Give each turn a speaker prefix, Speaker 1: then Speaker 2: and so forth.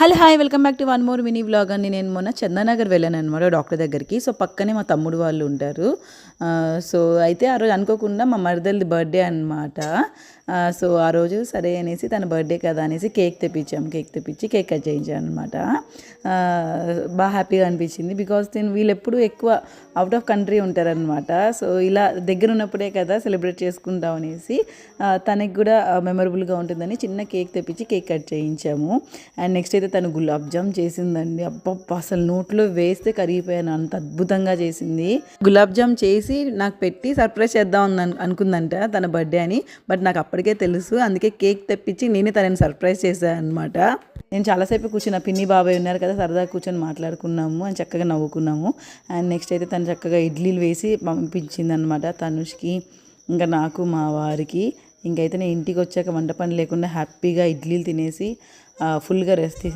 Speaker 1: Hello hi welcome back to one more mini vlog అండి. నేను మొన్న చందానగర్ వెళ్ళాను అనమాట డాక్టర్ దగ్గరికి. సో పక్కనే మా తమ్ముడు వాళ్ళు ఉంటారు. సో అయితే ఆ రోజు అనుకోకుండా మా మరదలది బర్త్డే అనమాట. సో ఆ రోజు సరే అనేసి తన బర్త్డే కదా అనేసి కేక్ తెప్పించి కేక్ కట్ చేయించాను అనమాట. బాగా హ్యాపీగా అనిపించింది. బికాస్ వీళ్ళు ఎప్పుడు ఎక్కువ అవుట్ ఆఫ్ కంట్రీ ఉంటారనమాట. సో ఇలా దగ్గర ఉన్నప్పుడే కదా సెలబ్రేట్ చేసుకుంటాం అనేసి తనకి కూడా మెమరబుల్గా ఉంటుందని చిన్న కేక్ తెప్పించి కేక్ కట్ చేయించాము. అండ్ నెక్స్ట్ అయితే తను గులాబ్ జామ్ చేసిందండి. అబ్బబ్బ అసలు నోట్లో వేస్తే కరిగిపోయాను, అంత అద్భుతంగా చేసింది. గులాబ్ జామ్ చేసి నాకు పెట్టి సర్ప్రైజ్ చేద్దాం అనుకుందంట తన బర్త్డే అని. బట్ నాకు అప్పటికే తెలుసు, అందుకే కేక్ తెప్పించి నేనే తనని సర్ప్రైజ్ చేశాను అనమాట. నేను చాలాసేపు కూర్చున్న, పిన్ని బాబాయ్ ఉన్నారు కదా, సరదాగా కూర్చొని మాట్లాడుకున్నాము అని చక్కగా నవ్వుకున్నాము. అండ్ నెక్స్ట్ అయితే తను చక్కగా ఇడ్లీలు వేసి పంపించింది అనమాట తనుష్కి, ఇంకా నాకు మా వారికి. ఇంకైతే నేను ఇంటికి వచ్చాక వంట పని లేకుండా హ్యాపీగా ఇడ్లీలు తినేసి ఫుల్గా రెస్ట్ తీసే